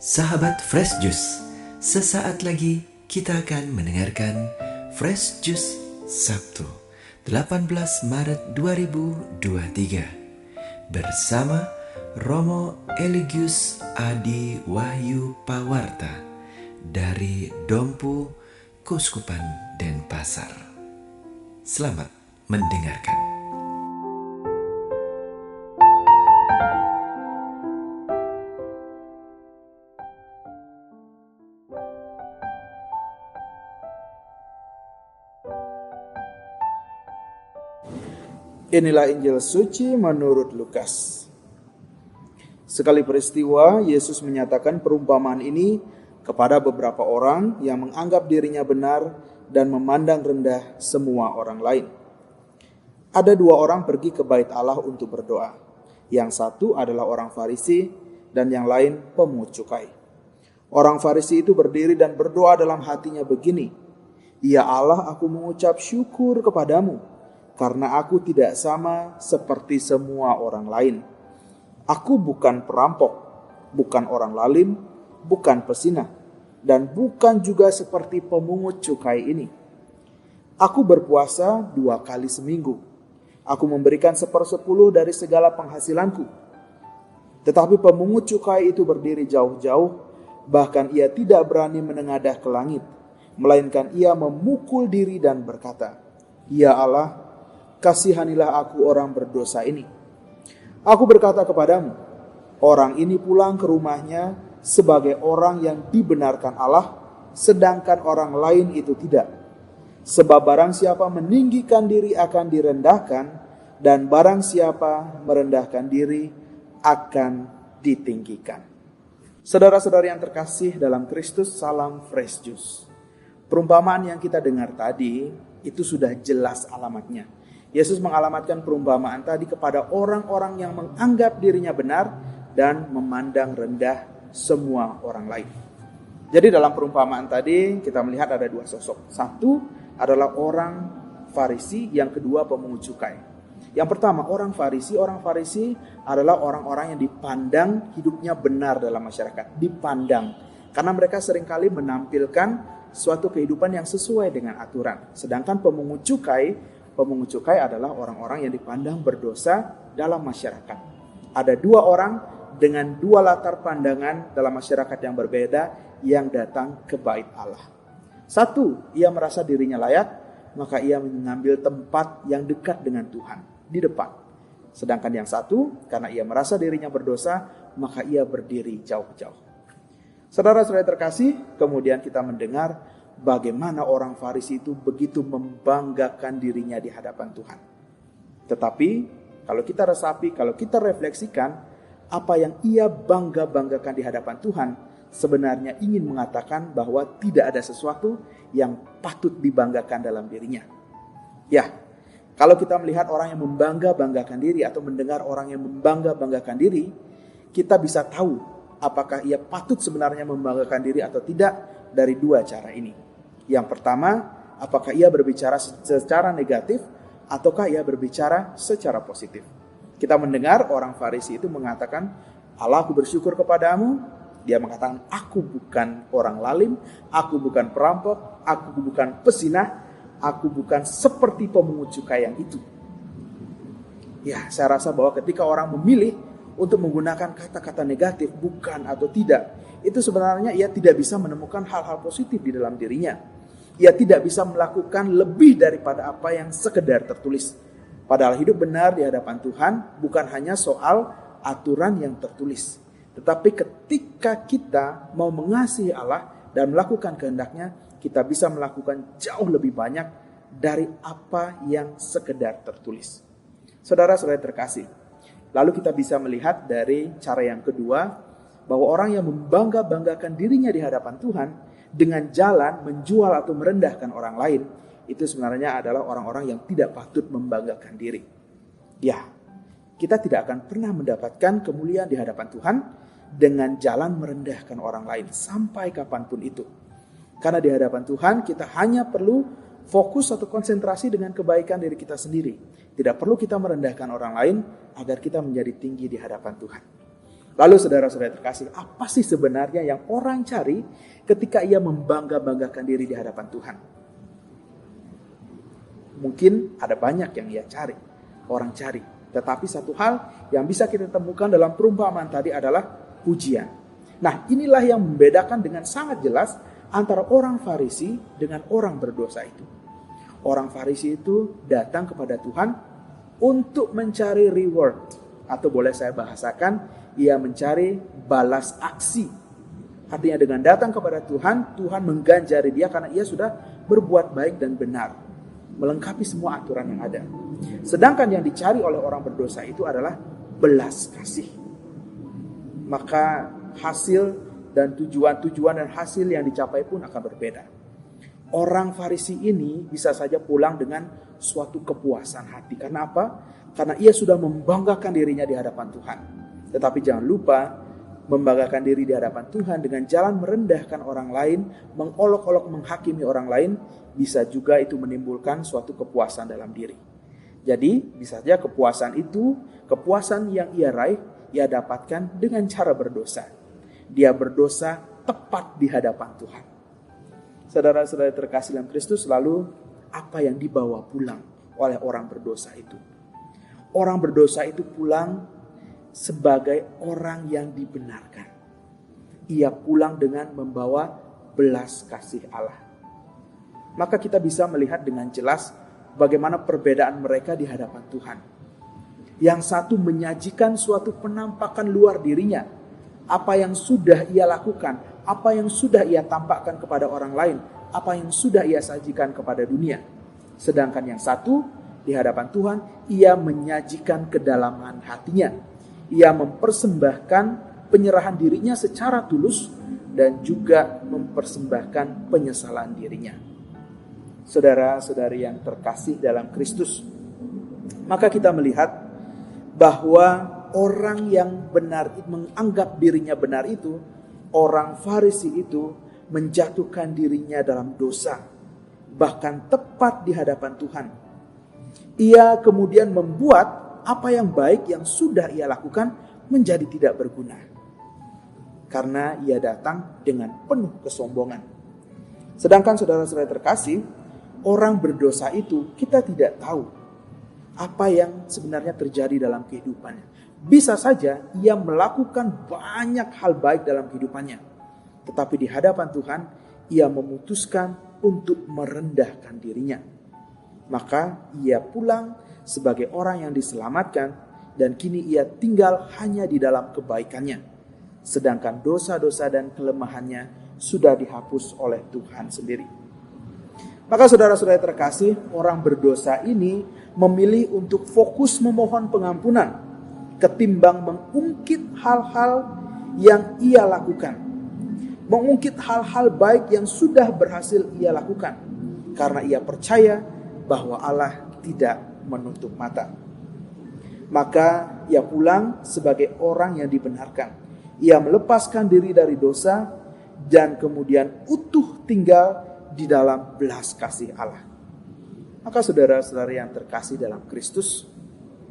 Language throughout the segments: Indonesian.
Sahabat Fresh Juice, sesaat lagi kita akan mendengarkan Fresh Juice Sabtu 18 Maret 2023 bersama Romo Eligius Adi Wahyu Pawarta dari Dompu Keuskupan Denpasar. Selamat mendengarkan. Inilah Injil suci menurut Lukas. Sekali peristiwa, Yesus menyatakan perumpamaan ini kepada beberapa orang yang menganggap dirinya benar dan memandang rendah semua orang lain. Ada dua orang pergi ke bait Allah untuk berdoa. Yang satu adalah orang Farisi dan yang lain pemungut cukai. Orang Farisi itu berdiri dan berdoa dalam hatinya begini, "Ya Allah, aku mengucap syukur kepadamu, karena aku tidak sama seperti semua orang lain. Aku bukan perampok, bukan orang lalim, bukan pesinah, dan bukan juga seperti pemungut cukai ini. Aku berpuasa 2 kali seminggu. Aku memberikan 1/10 dari segala penghasilanku." Tetapi pemungut cukai itu berdiri jauh-jauh, bahkan ia tidak berani menengadah ke langit, melainkan ia memukul diri dan berkata, "Ya Allah, kasihanilah aku orang berdosa ini." Aku berkata kepadamu, orang ini pulang ke rumahnya sebagai orang yang dibenarkan Allah, sedangkan orang lain itu tidak. Sebab barang siapa meninggikan diri akan direndahkan, dan barang siapa merendahkan diri akan ditinggikan. Saudara-saudari yang terkasih dalam Kristus, salam Fresh Juice. Perumpamaan yang kita dengar tadi itu sudah jelas alamatnya. Yesus mengalamatkan perumpamaan tadi kepada orang-orang yang menganggap dirinya benar dan memandang rendah semua orang lain. Jadi dalam perumpamaan tadi kita melihat ada dua sosok. Satu adalah orang Farisi, yang kedua pemungut cukai. Yang pertama orang Farisi adalah orang-orang yang dipandang hidupnya benar dalam masyarakat. Dipandang karena mereka seringkali menampilkan suatu kehidupan yang sesuai dengan aturan. Sedangkan pemungut cukai adalah orang-orang yang dipandang berdosa dalam masyarakat. Ada dua orang dengan dua latar pandangan dalam masyarakat yang berbeda yang datang ke bait Allah. Satu, ia merasa dirinya layak, maka ia mengambil tempat yang dekat dengan Tuhan, di depan. Sedangkan yang satu, karena ia merasa dirinya berdosa, maka ia berdiri jauh-jauh. Saudara-saudara terkasih, kemudian kita mendengar bagaimana orang Farisi itu begitu membanggakan dirinya di hadapan Tuhan. Tetapi kalau kita resapi, kalau kita refleksikan, apa yang ia bangga-banggakan di hadapan Tuhan sebenarnya ingin mengatakan bahwa tidak ada sesuatu yang patut dibanggakan dalam dirinya. Ya, kalau kita melihat orang yang membangga-banggakan diri atau mendengar orang yang membangga-banggakan diri, kita bisa tahu apakah ia patut sebenarnya membanggakan diri atau tidak dari dua cara ini. Yang pertama, apakah ia berbicara secara negatif ataukah ia berbicara secara positif. Kita mendengar orang Farisi itu mengatakan, "Allah, aku bersyukur kepadamu." Dia mengatakan, "Aku bukan orang lalim, aku bukan perampok, aku bukan pesinah, aku bukan seperti pemungut cukai yang itu." Ya, saya rasa bahwa ketika orang memilih untuk menggunakan kata-kata negatif, bukan atau tidak, itu sebenarnya ia tidak bisa menemukan hal-hal positif di dalam dirinya. Ia tidak bisa melakukan lebih daripada apa yang sekedar tertulis. Padahal hidup benar di hadapan Tuhan bukan hanya soal aturan yang tertulis. Tetapi ketika kita mau mengasihi Allah dan melakukan kehendaknya, kita bisa melakukan jauh lebih banyak dari apa yang sekedar tertulis. Saudara-saudara terkasih, lalu kita bisa melihat dari cara yang kedua, bahwa orang yang membangga-banggakan dirinya di hadapan Tuhan dengan jalan menjual atau merendahkan orang lain, itu sebenarnya adalah orang-orang yang tidak patut membanggakan diri. Ya, kita tidak akan pernah mendapatkan kemuliaan di hadapan Tuhan dengan jalan merendahkan orang lain sampai kapanpun itu. Karena di hadapan Tuhan kita hanya perlu fokus atau konsentrasi dengan kebaikan diri kita sendiri. Tidak perlu kita merendahkan orang lain agar kita menjadi tinggi di hadapan Tuhan. Lalu saudara-saudara terkasih, apa sih sebenarnya yang orang cari ketika ia membangga-banggakan diri di hadapan Tuhan? Mungkin ada banyak yang ia cari, orang cari. Tetapi satu hal yang bisa kita temukan dalam perumpamaan tadi adalah pujian. Nah, inilah yang membedakan dengan sangat jelas antara orang Farisi dengan orang berdosa itu. Orang Farisi itu datang kepada Tuhan untuk mencari reward. Atau boleh saya bahasakan, ia mencari balas aksi. Artinya dengan datang kepada Tuhan, Tuhan mengganjari dia karena ia sudah berbuat baik dan benar, melengkapi semua aturan yang ada. Sedangkan yang dicari oleh orang berdosa itu adalah belas kasih. Maka hasil dan tujuan dan hasil yang dicapai pun akan berbeda. Orang Farisi ini bisa saja pulang dengan suatu kepuasan hati. Karena apa? Karena ia sudah membanggakan dirinya di hadapan Tuhan. Tetapi jangan lupa, membanggakan diri di hadapan Tuhan dengan jalan merendahkan orang lain, mengolok-olok menghakimi orang lain, bisa juga itu menimbulkan suatu kepuasan dalam diri. Jadi bisa saja kepuasan itu, kepuasan yang ia raih, ia dapatkan dengan cara berdosa. Dia berdosa tepat di hadapan Tuhan. Saudara-saudara terkasih dalam Kristus, lalu apa yang dibawa pulang oleh orang berdosa itu? Orang berdosa itu pulang sebagai orang yang dibenarkan. Ia pulang dengan membawa belas kasih Allah. Maka kita bisa melihat dengan jelas bagaimana perbedaan mereka di hadapan Tuhan. Yang satu menyajikan suatu penampakan luar dirinya, apa yang sudah ia lakukan, apa yang sudah ia tampakkan kepada orang lain, apa yang sudah ia sajikan kepada dunia. Sedangkan yang satu di hadapan Tuhan, ia menyajikan kedalaman hatinya. Ia mempersembahkan penyerahan dirinya secara tulus dan juga mempersembahkan penyesalan dirinya. Saudara-saudari yang terkasih dalam Kristus, maka kita melihat bahwa orang yang benar, menganggap dirinya benar itu, orang Farisi itu menjatuhkan dirinya dalam dosa, bahkan tepat di hadapan Tuhan. Ia kemudian membuat apa yang baik yang sudah ia lakukan menjadi tidak berguna, karena ia datang dengan penuh kesombongan. Sedangkan saudara-saudara terkasih, orang berdosa itu kita tidak tahu apa yang sebenarnya terjadi dalam kehidupannya. Bisa saja ia melakukan banyak hal baik dalam kehidupannya, tetapi di hadapan Tuhan ia memutuskan untuk merendahkan dirinya. Maka ia pulang sebagai orang yang diselamatkan dan kini ia tinggal hanya di dalam kebaikannya. Sedangkan dosa-dosa dan kelemahannya sudah dihapus oleh Tuhan sendiri. Maka saudara-saudara terkasih, orang berdosa ini memilih untuk fokus memohon pengampunan ketimbang mengungkit hal-hal yang ia lakukan. Mengungkit hal-hal baik yang sudah berhasil ia lakukan. Karena ia percaya bahwa Allah tidak menutup mata. Maka ia pulang sebagai orang yang dibenarkan. Ia melepaskan diri dari dosa dan kemudian utuh tinggal di dalam belas kasih Allah. Maka saudara-saudara yang terkasih dalam Kristus,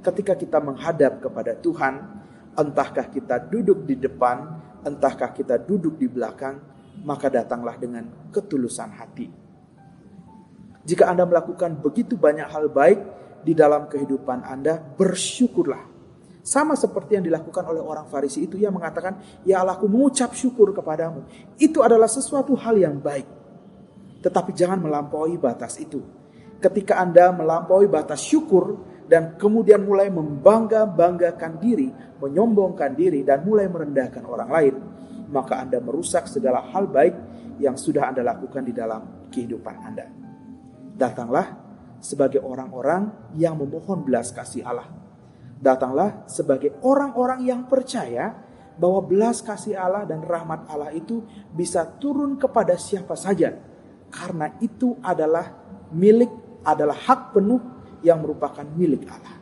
ketika kita menghadap kepada Tuhan, entahkah kita duduk di depan, entahkah kita duduk di belakang, maka datanglah dengan ketulusan hati. Jika Anda melakukan begitu banyak hal baik di dalam kehidupan Anda, bersyukurlah. Sama seperti yang dilakukan oleh orang Farisi itu, ia mengatakan, ya Allah, aku mengucap syukur kepadamu. Itu adalah sesuatu hal yang baik. Tetapi jangan melampaui batas itu. Ketika Anda melampaui batas syukur dan kemudian mulai membangga-banggakan diri, menyombongkan diri dan mulai merendahkan orang lain, maka Anda merusak segala hal baik yang sudah Anda lakukan di dalam kehidupan Anda. Datanglah sebagai orang-orang yang memohon belas kasih Allah. Datanglah sebagai orang-orang yang percaya bahwa belas kasih Allah dan rahmat Allah itu bisa turun kepada siapa saja. Karena itu adalah adalah hak penuh yang merupakan milik Allah.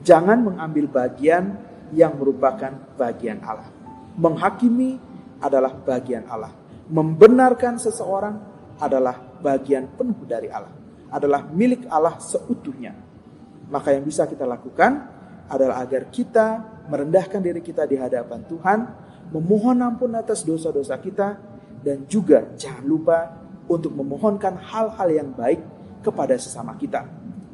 Jangan mengambil bagian yang merupakan bagian Allah. Menghakimi adalah bagian Allah. Membenarkan seseorang adalah bagian penuh dari Allah. Adalah milik Allah seutuhnya. Maka yang bisa kita lakukan adalah agar kita merendahkan diri kita di hadapan Tuhan, memohon ampun atas dosa-dosa kita, dan juga jangan lupa untuk memohonkan hal-hal yang baik kepada sesama kita.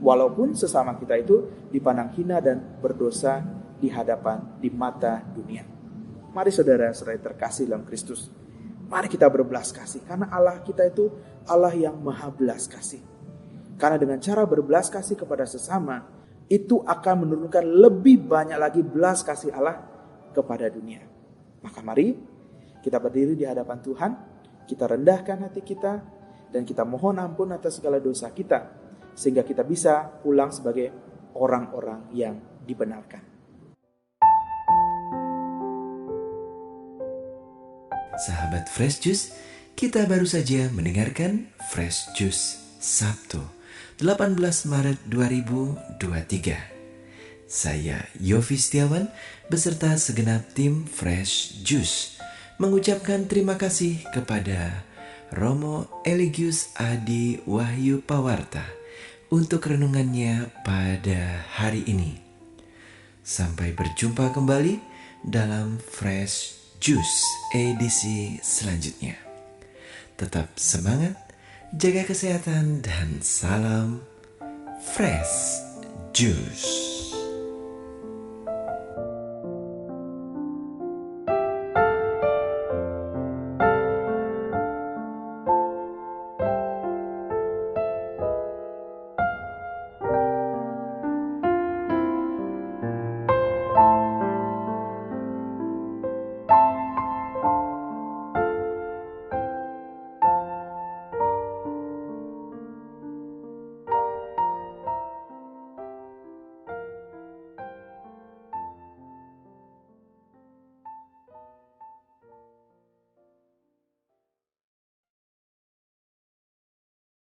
Walaupun sesama kita itu dipandang hina dan berdosa di mata dunia. Mari saudara-saudara terkasih dalam Kristus, mari kita berbelas kasih, karena Allah kita itu Allah yang maha belas kasih. Karena dengan cara berbelas kasih kepada sesama, itu akan menurunkan lebih banyak lagi belas kasih Allah kepada dunia. Maka mari kita berdiri di hadapan Tuhan, kita rendahkan hati kita, dan kita mohon ampun atas segala dosa kita, sehingga kita bisa pulang sebagai orang-orang yang dibenarkan. Sahabat Fresh Juice, kita baru saja mendengarkan Fresh Juice Sabtu 18 Maret 2023. Saya Yofi Setiawan beserta segenap tim Fresh Juice mengucapkan terima kasih kepada Romo Eligius Adi Wahyu Pawarta untuk renungannya pada hari ini. Sampai berjumpa kembali dalam Fresh Juice edisi selanjutnya. Tetap semangat, jaga kesehatan, dan salam Fresh Juice.